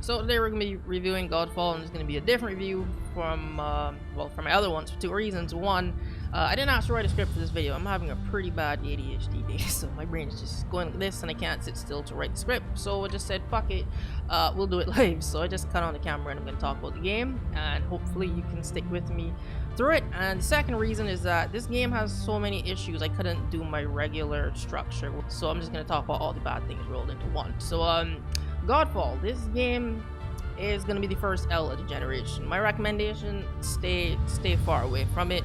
So today we're going to be reviewing Godfall, and it's going to be a different review from, from my other ones for two reasons. One, I didn't actually write a script for this video. I'm having a pretty bad ADHD day, so my brain is just going like this, and I can't sit still to write the script. So I just said, fuck it, we'll do it live. So I just cut on the camera and I'm going to talk about the game, and hopefully you can stick with me through it. And the second reason is that this game has so many issues, I couldn't do my regular structure. So I'm just going to talk about all the bad things rolled into one. So, Godfall, this game is going to be the first L of the generation. My recommendation, stay far away from it.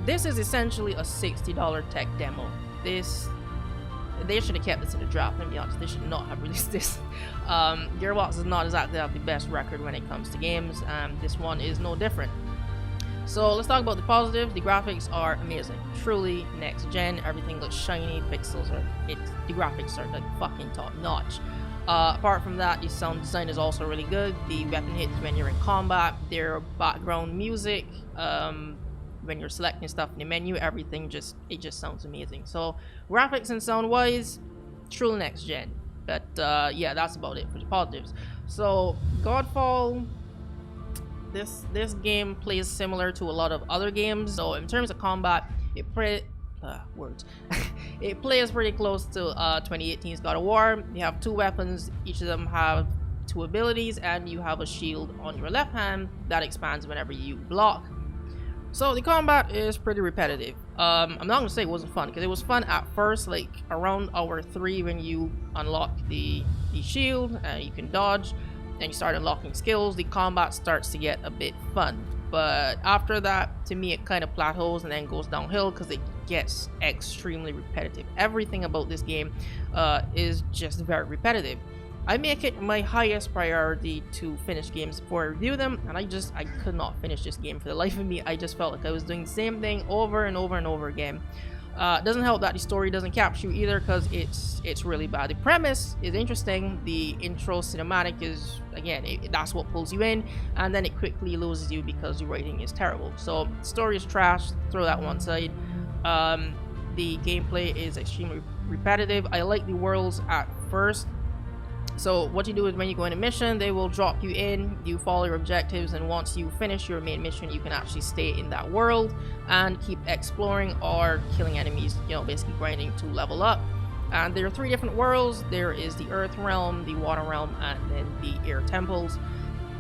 This is essentially a $60 tech demo. They should have kept this in the draft, to be honest. They should not have released this. Gearbox does not exactly have the best record when it comes to games, and this one is no different. So let's talk about the positives. The graphics are amazing, truly next gen. Everything looks shiny, pixels are the graphics are like fucking top notch. Apart from that, the sound design is also really good. The weapon hits when you're in combat, their background music, when you're selecting stuff in the menu, everything just sounds amazing. So graphics and sound wise, truly next gen. But yeah, that's about it for the positives. So Godfall, this game plays similar to a lot of other games. So in terms of combat, it it plays pretty close to 2018's God of War. You have two weapons, each of them have two abilities, and you have a shield on your left hand that expands whenever you block. So the combat is pretty repetitive. I'm not gonna say it wasn't fun, because it was fun at first, like around hour 3 when you unlock the shield and you can dodge and you start unlocking skills. The combat starts to get a bit fun. But after that, to me, it kind of plateaus and then goes downhill because it gets extremely repetitive. Everything about this game is just very repetitive. I make it my highest priority to finish games before I review them, and I could not finish this game for the life of me. I just felt like I was doing the same thing over and over and over again. Doesn't help that the story doesn't capture you either, because it's really bad. The premise is interesting. The intro cinematic is, again, that's what pulls you in, and then it quickly loses you because the writing is terrible. So the story is trash, throw that one side. The gameplay is extremely repetitive. I like the worlds at first. So what you do is when you go in a mission, they will drop you in, you follow your objectives, and once you finish your main mission, you can actually stay in that world and keep exploring or killing enemies, you know, basically grinding to level up. And there are 3 different worlds. There is the Earth Realm, the Water Realm, and then the Air Temples.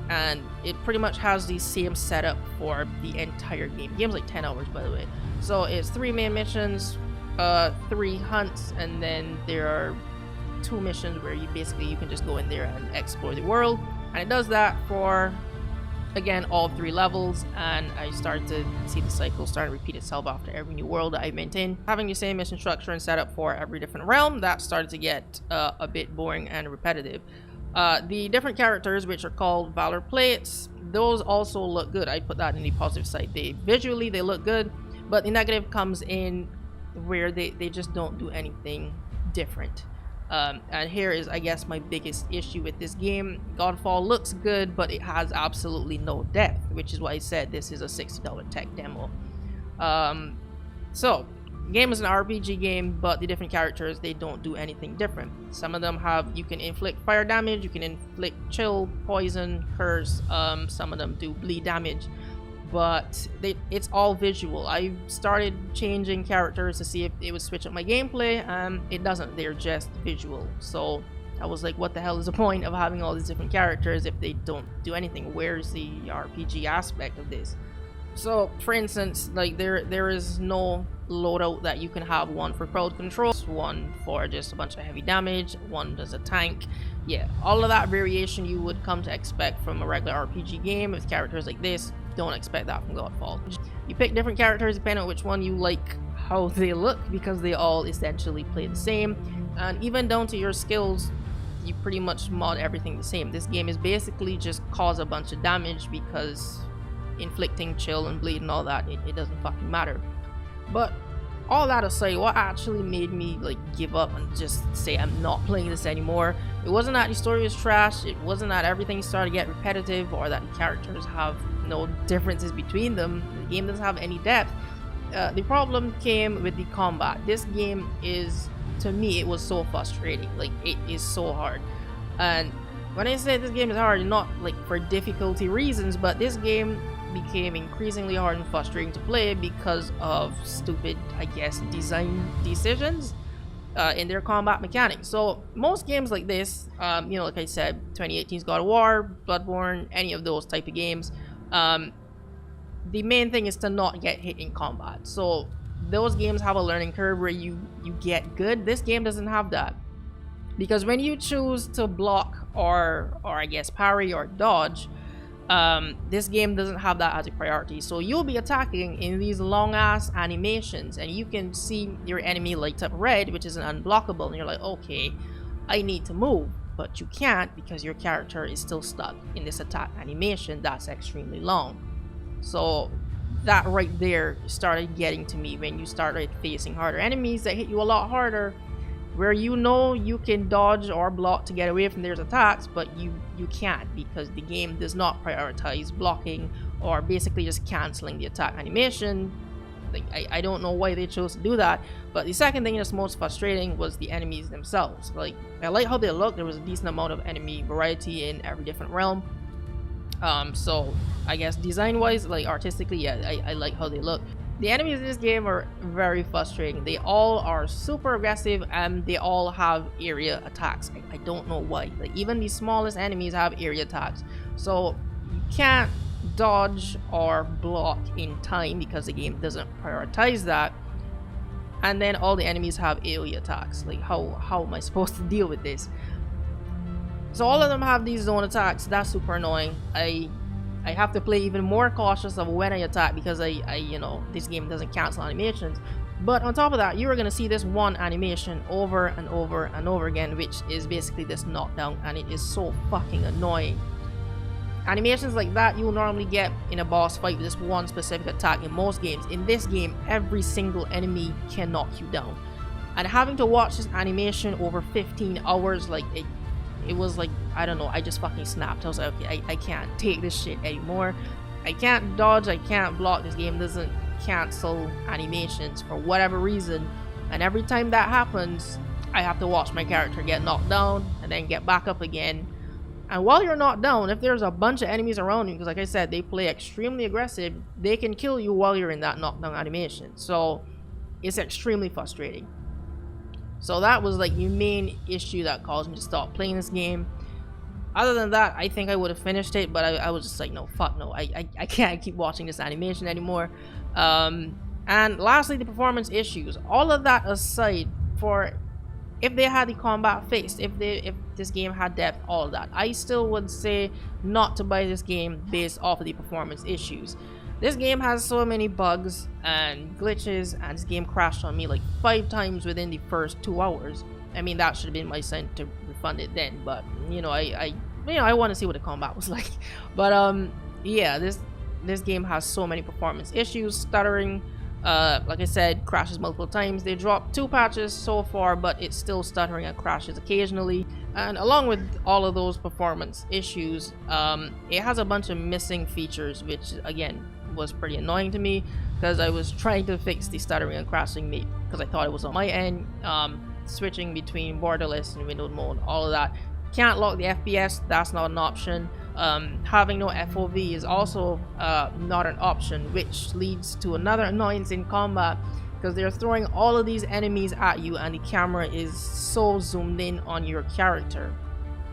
And it pretty much has the same setup for the entire game. The game's like 10 hours, by the way. So it's 3 main missions, 3 hunts, and then there are 2 missions where you can just go in there and explore the world, and it does that for, again, all 3 levels. And I started to see the cycle start to repeat itself after every new world that I maintain. Having the same mission structure and setup for every different realm, that started to get a bit boring and repetitive. The different characters, which are called Valor Plates, those also look good. I put that in the positive side. Visually they look good, but the negative comes in where they just don't do anything different. And here is, I guess, my biggest issue with this game. Godfall looks good, but it has absolutely no depth, which is why I said this is a $60 tech demo. So, the game is an RPG game, but the different characters, they don't do anything different. Some of them you can inflict fire damage, you can inflict chill, poison, curse, some of them do bleed damage. But it's all visual. I started changing characters to see if it would switch up my gameplay, and it doesn't. They're just visual. So I was like, what the hell is the point of having all these different characters if they don't do anything? Where's the RPG aspect of this? So for instance, like there is no loadout that you can have. One for crowd control, one for just a bunch of heavy damage, one does a tank. Yeah, all of that variation you would come to expect from a regular RPG game with characters like this. Don't expect that from Godfall. You pick different characters depending on which one you like how they look, because they all essentially play the same, and even down to your skills, you pretty much mod everything the same. This game is basically just cause a bunch of damage, because inflicting chill and bleed and all that, it doesn't fucking matter. But all that aside, what actually made me like give up and just say I'm not playing this anymore, it wasn't that the story was trash, it wasn't that everything started to get repetitive, or that the characters have no differences between them. The game doesn't have any depth. The problem came with the combat. This game is, to me, it was so frustrating. Like, it is so hard. And when I say this game is hard, not like for difficulty reasons, but this game became increasingly hard and frustrating to play because of stupid, I guess, design decisions in their combat mechanics. So most games like this, you know, like I said, 2018's God of War, Bloodborne, any of those type of games, the main thing is to not get hit in combat. So those games have a learning curve where you get good. This game doesn't have that, because when you choose to block or I guess parry or dodge, this game doesn't have that as a priority. So you'll be attacking in these long ass animations and you can see your enemy light up red, which is an unblockable, and you're like, okay, I need to move, but you can't because your character is still stuck in this attack animation that's extremely long. So that right there started getting to me when you started facing harder enemies that hit you a lot harder, where you know you can dodge or block to get away from their attacks, but you can't because the game does not prioritize blocking or basically just canceling the attack animation. Like, I don't know why they chose to do that. But the second thing that's most frustrating was the enemies themselves. Like, I like how they look. There was a decent amount of enemy variety in every different realm. So I guess design wise, like artistically, yeah, I like how they look. The enemies in this game are very frustrating. They all are super aggressive and they all have area attacks. I don't know why. Like, even the smallest enemies have area attacks. So you can't dodge or block in time because the game doesn't prioritize that. And then all the enemies have AoE attacks. Like, how am I supposed to deal with this? So all of them have these zone attacks. That's super annoying. I have to play even more cautious of when I attack because I you know, this game doesn't cancel animations. But on top of that, you are going to see this one animation over and over and over again, which is basically this knockdown, and it is so fucking annoying. Animations like that you'll normally get in a boss fight with this one specific attack in most games. In this game, every single enemy can knock you down. And having to watch this animation over 15 hours, like, it was like, I don't know, I just fucking snapped. I was like, okay, I can't take this shit anymore. I can't dodge, I can't block. This game doesn't cancel animations for whatever reason. And every time that happens, I have to watch my character get knocked down and then get back up again. And while you're knocked down, if there's a bunch of enemies around you, because like I said, they play extremely aggressive, they can kill you while you're in that knockdown animation. So it's extremely frustrating. So that was like the main issue that caused me to stop playing this game. Other than that, I think I would have finished it, but I was just like, no, fuck no, I can't keep watching this animation anymore. And lastly, the performance issues. All of that aside, for if they had the combat fixed, if this game had depth, all of that, I still would say not to buy this game based off of the performance issues. This game has so many bugs and glitches, and this game crashed on me like 5 times within the first 2 hours. I mean, that should have been my sign to refund it then, but you know, I want to see what the combat was like. But yeah, this game has so many performance issues, stuttering, like I said, crashes multiple times. They dropped 2 patches so far, but it's still stuttering and crashes occasionally. And along with all of those performance issues, it has a bunch of missing features, which again was pretty annoying to me, because I was trying to fix the stuttering and crashing because I thought it was on my end. Switching between borderless and windowed mode, all of that. Can't lock the FPS, that's not an option. Having no FOV is also not an option, which leads to another annoyance in combat, because they're throwing all of these enemies at you and the camera is so zoomed in on your character.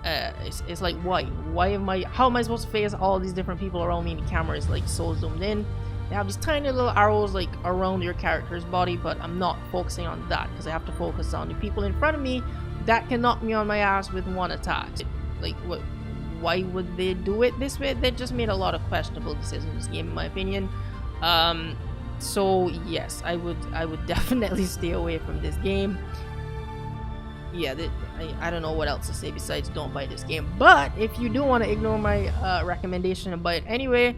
It's like, how am I supposed to face all these different people around me and the camera is like so zoomed in? They have these tiny little arrows like around your character's body, but I'm not focusing on that because I have to focus on the people in front of me that can knock me on my ass with one attack. Like, why would they do it this way? They just made a lot of questionable decisions in this game, in my opinion. So yes, I would definitely stay away from this game. Yeah, I don't know what else to say besides don't buy this game. But if you do want to ignore my recommendation and buy it anyway,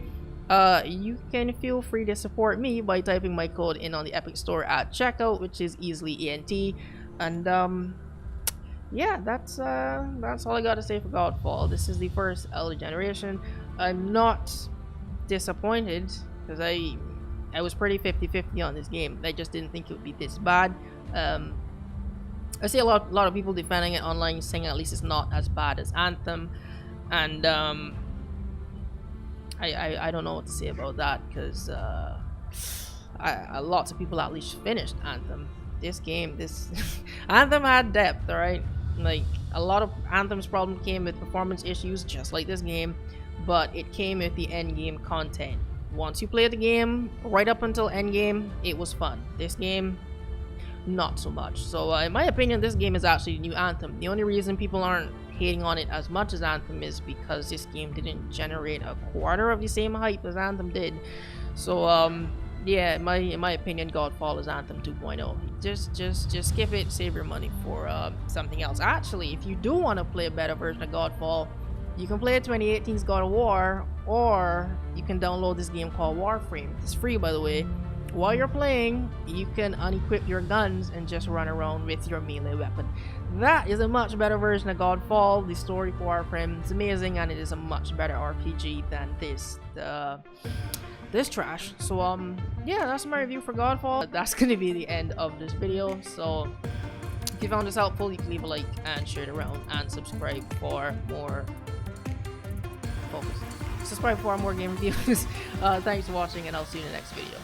you can feel free to support me by typing my code in on the Epic Store at checkout, which is easily ENT. And yeah, that's all I gotta say for Godfall. This is the first Elder Generation. I'm not disappointed because I was pretty 50-50 on this game. I just didn't think it would be this bad. I see a lot of people defending it online, saying at least it's not as bad as Anthem. And I don't know what to say about that, because lots of people at least finished Anthem. This Anthem had depth, alright? Like, a lot of Anthem's problem came with performance issues, just like this game, but it came with the end game content. Once you played the game, right up until end game, it was fun. This game, not so much. So in my opinion, this game is actually the new Anthem. The only reason people aren't hating on it as much as Anthem is because this game didn't generate a quarter of the same hype as Anthem did. So yeah, in my opinion, Godfall is Anthem 2.0. Just skip it, save your money for something else. Actually, if you do want to play a better version of Godfall, you can play 2018's God of War, or you can download this game called Warframe. It's free, by the way. While you're playing, you can unequip your guns and just run around with your melee weapon. That is a much better version of Godfall. The story for Warframe is amazing, and it is a much better RPG than this trash. So yeah, that's my review for Godfall. That's gonna be the end of this video. So if you found this helpful, you can leave a like and share it around, and subscribe for more game reviews. Thanks for watching, and I'll see you in the next video.